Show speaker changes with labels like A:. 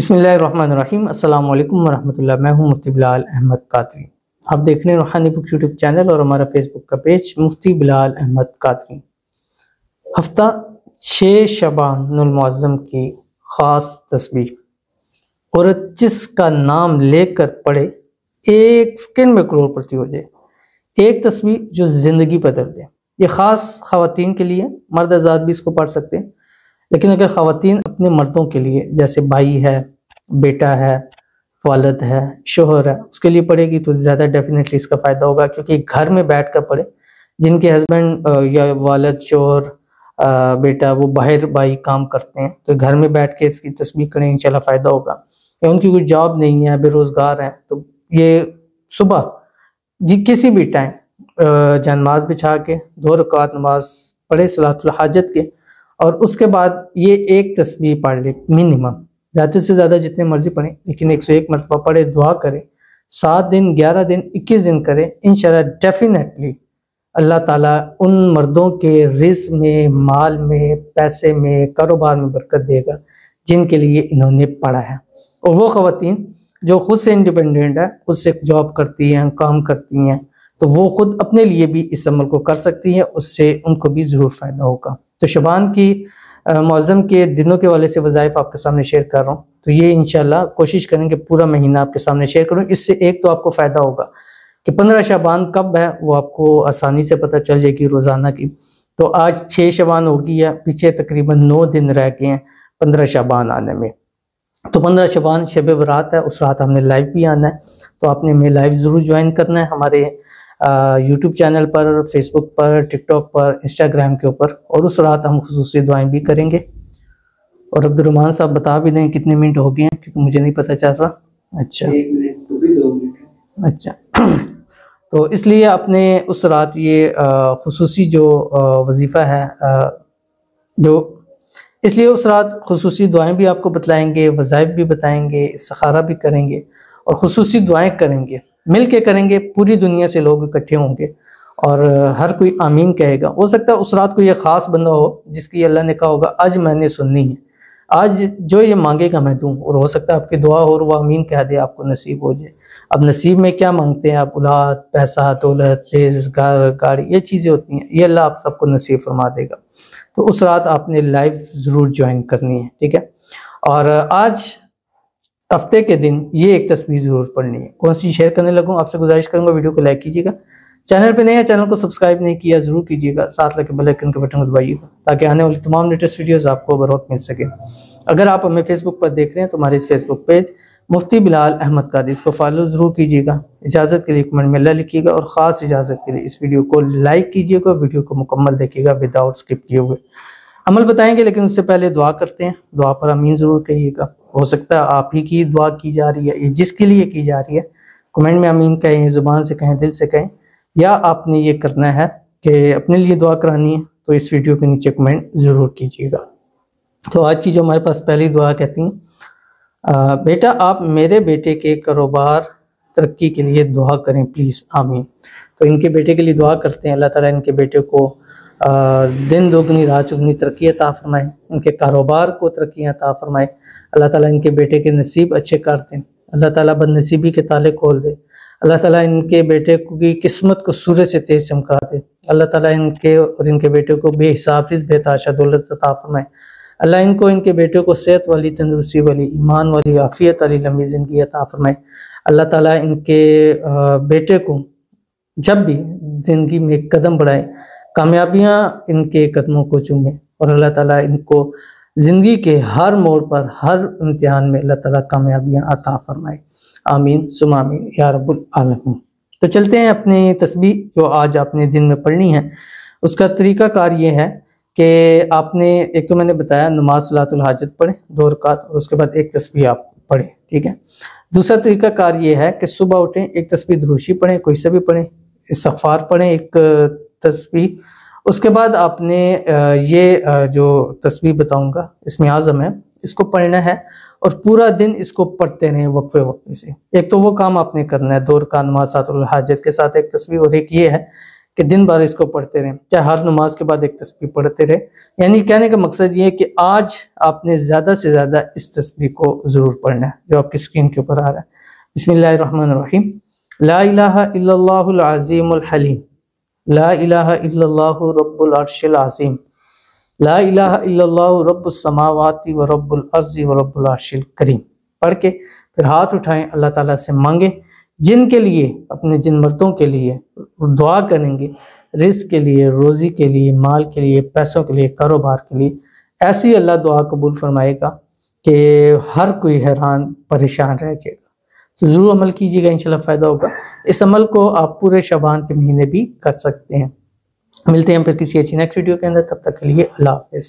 A: बिस्मिल्लाहिर्रहमानिर्रहीम। अस्सलाम वालेकुम वरहमतुल्लाह। मैं हूं मुफ्ती बिलाल अहमद कादरी। आप देख रहे हैं रूहानी बुक यूट्यूब चैनल और हमारा फेसबुक का पेज मुफ्ती बिलाल अहमद कादरी। हफ्ता 6 शबानुल मुअज़्ज़म की ख़ास तस्बीह और जिसका नाम लेकर पढ़े 1 सेकंड में करोड़पति हो जाए। एक तस्बीह जो ज़िंदगी बदल दे। ये ख़ास ख़वातीन के लिए, मर्द आज़ाद भी इसको पढ़ सकते हैं, लेकिन अगर ख़वातीन अपने मर्दों के लिए, जैसे भाई है, बेटा है, वालिद है, शोहर है, उसके लिए पढ़ेगी तो ज़्यादा डेफिनेटली इसका फ़ायदा होगा, क्योंकि घर में बैठ कर पढ़े। जिनके हस्बैंड या वालिद, शोहर, बेटा वो बाहर भाई काम करते हैं, तो घर में बैठ के इसकी तस्बीह करें, इंशाल्लाह फ़ायदा होगा। या उनकी कोई जॉब नहीं है, बेरोज़गार हैं, तो ये सुबह जी किसी भी टाइम नमाज बिछा के 2 रकात नमाज पढ़े सलातुल हाजत के, और उसके बाद ये एक तस्बीह पढ़ ले मिनिमम। ज़्यादा से ज़्यादा जितने मर्जी पढ़ें, लेकिन 101 मरतबा पढ़े, दुआ करें। 7 दिन, 11 दिन, 21 दिन करें, इंशाल्लाह डेफिनेटली अल्लाह ताला उन मर्दों के रिज़्क़ में, माल में, पैसे में, कारोबार में बरकत देगा जिनके लिए इन्होंने पढ़ा है। और वो ख़वातीन जो खुद से इंडिपेंडेंट है, खुद से जॉब करती हैं, काम करती हैं, तो वो खुद अपने लिए भी इस अमल को कर सकती हैं, उससे उनको भी ज़रूर फ़ायदा होगा। तो शबान की मुअज़्ज़म के दिनों के वाले से वज़ाइफ आपके सामने शेयर कर रहा हूँ, तो ये इंशाल्लाह कोशिश करेंगे पूरा महीना आपके सामने शेयर करूँ। इससे एक तो आपको फ़ायदा होगा कि 15 शबान कब है वो आपको आसानी से पता चल जाएगी रोज़ाना की। तो आज 6 शबान होगी है, पीछे तकरीबन 9 दिन रह गए हैं 15 शबान आने में। तो 15 शबान शब बरात है, उस रात हमने लाइव भी आना है, तो आपने हमें लाइव ज़रूर ज्वाइन करना है हमारे यूट्यूब चैनल पर, फेसबुक पर, टिकटॉक पर, इंस्टाग्राम के ऊपर, और उस रात हम खुसूसी दुआएं भी करेंगे। और अब्दुर्रहमान साहब बता भी दें कितने मिनट हो गए हैं, क्योंकि मुझे नहीं पता चल रहा। अच्छा,
B: 1 मिनट तो भी 2 मिनट।
A: अच्छा तो इसलिए आपने उस रात ये खुसूसी जो वजीफ़ा है, जो इसलिए उस रात खुसूसी दुआएं भी आपको बतलाएंगे, वज़ाइफ भी बताएंगे, इस्तिखारा भी करेंगे और खुसूसी दुआएं करेंगे, मिल के करेंगे। पूरी दुनिया से लोग इकट्ठे होंगे और हर कोई आमीन कहेगा। हो सकता है उस रात को ये ख़ास बंदा हो जिसकी अल्लाह ने कहा होगा आज मैंने सुननी है, आज जो ये मांगेगा मैं दूँ। और हो सकता है आपकी दुआ हो और वो आमीन कह दे, आपको नसीब हो जाए। अब नसीब में क्या मांगते हैं आप? औलाद, पैसा, दौलत, रिज़्क़, घर, गाड़ी, ये चीज़ें होती हैं, ये अल्लाह आप सबको नसीब फरमा देगा। तो उस रात आपने लाइव ज़रूर ज्वाइन करनी है, ठीक है। और आज हफ्ते के दिन ये एक तस्बीह ज़रूर पढ़नी है। कौन सी शेयर करने लगूँ, आपसे गुजारिश करूँगा वीडियो को लाइक कीजिएगा। चैनल पे नए हैं, चैनल को सब्सक्राइब नहीं किया ज़रूर कीजिएगा, साथ लगे बेल आइकन के बटन को दबाइएगा ताकि आने वाली तमाम लेटेस्ट वीडियोस आपको बर वक्त मिल सके। अगर आप हमें फेसबुक पर देख रहे हैं तो हमारे इस फेसबुक पेज मुफ्ती बिलाल अहमद कादरी, इसको फॉलो ज़रूर कीजिएगा। इजाज़त के लिए कमेंट में अल्लाह लिखिएगा और ख़ास इजाज़त के लिए इस वीडियो को लाइक कीजिएगा, वीडियो को मुकम्मल देखिएगा विदाउट स्किप किए हुए। अमल बताएंगे, लेकिन उससे पहले दुआ करते हैं। दुआ पर आमीन ज़रूर कहिएगा। हो सकता है आप ही की दुआ की जा रही है, ये जिसके लिए की जा रही है, कमेंट में आमीन कहें, ज़ुबान से कहें, दिल से कहें, या आपने ये करना है कि अपने लिए दुआ करानी है तो इस वीडियो के नीचे कमेंट ज़रूर कीजिएगा। तो आज की जो हमारे पास पहली दुआ कहती हैं, बेटा आप मेरे बेटे के कारोबार तरक्की के लिए दुआ करें प्लीज़, आमीन। तो इनके बेटे के लिए दुआ करते हैं, अल्लाह ताला इनके बेटे को दिन दोगुनी रात चौगुनी तरक्की अता फरमाए, इनके कारोबार को तरक्की अता फरमाए। अल्लाह ताला इनके बेटे के नसीब अच्छे कर दें, अल्लाह ताला बदनसीबी के ताले खोल दे, अल्लाह ताला इनके बेटे की किस्मत को सूरज से तेज चमका दे, अल्लाह ताला इनके और इनके बेटे को बेहिसाब रिज़्क़ बेताशा दौलत अता फरमाए। अल्लाह इनको, इनके बेटे को सेहत वाली, तंदुरुस्ती वाली, ईमान वाली, आफियत वाली लंबी ज़िंदगी अता फरमाए। अल्लाह ताला इनके बेटे को जब भी ज़िंदगी में कदम बढ़ाए, कामयाबियाँ इनके कदमों को चूमे, और अल्लाह ताला इनको ज़िंदगी के हर मोड़ पर, हर इम्तिहान में अल्लाह ताला कामयाबियाँ अता फरमाए, आमीन सुम्मा आमीन या रब्बुल आलमीन। तो चलते हैं अपनी तस्बीह जो आज आपने दिन में पढ़नी है। उसका तरीक़ाकार ये है कि आपने, एक तो मैंने बताया नमाज सलातुल हाजत पढ़ें 2 रकात, और उसके बाद एक तस्बीह आप पढ़ें, ठीक है। दूसरा तरीक़ाकार ये है कि सुबह उठें, एक तस्बीह दुरूशी पढ़ें, कोई सा भी पढ़ें, इस्तिग़फ़ार पढ़ें एक तस्बीह। उसके बाद आपने ये जो तस्बीह बताऊंगा इसमें आज़म है, इसको पढ़ना है और पूरा दिन इसको पढ़ते रहें वक्फे वक्फे से। एक तो वो काम आपने करना है, 2 रकात नमाज सलातुल हाजत के साथ एक तस्बीह, और एक ये है कि दिन भर इसको पढ़ते रहें, चाहे हर नमाज के बाद एक तस्बीह पढ़ते रहे। यानी कहने का मकसद ये है कि आज आपने ज़्यादा से ज़्यादा इस तस्बीह को ज़रूर पढ़ना है जो आपकी स्क्रीन के ऊपर आ रहा है। बिस्मिल्लाहिर्रहमानिर्रहीम। ला इलाहा इल्लल्लाहुल अज़ीमुल हलीम, ला इलाहा इल्लल्लाहु रब्बुल अर्शिल अज़ीम, ला इलाहा इल्लल्लाहु रब्बुस समावाति व रब्बुल अर्ज़ि व रब्बुल अर्शिल करीम पढ़ के फिर हाथ उठाएं, अल्लाह ताला से मांगे। जिनके लिए, अपने जिन मर्दों के लिए दुआ करेंगे, रिज़्क़ के लिए, रोज़ी के लिए, माल के लिए, पैसों के लिए, कारोबार के लिए, ऐसी अल्लाह दुआ कबूल फरमाएगा कि हर कोई हैरान परेशान रह जाएगा। तो ज़रूर अमल कीजिएगा, इंशाल्लाह फ़ायदा होगा। इस अमल को आप पूरे शबान के महीने भी कर सकते हैं। मिलते हैं फिर किसी अच्छी नेक्स्ट वीडियो के अंदर, तब तक के लिए अल्लाह हाफ़िज़।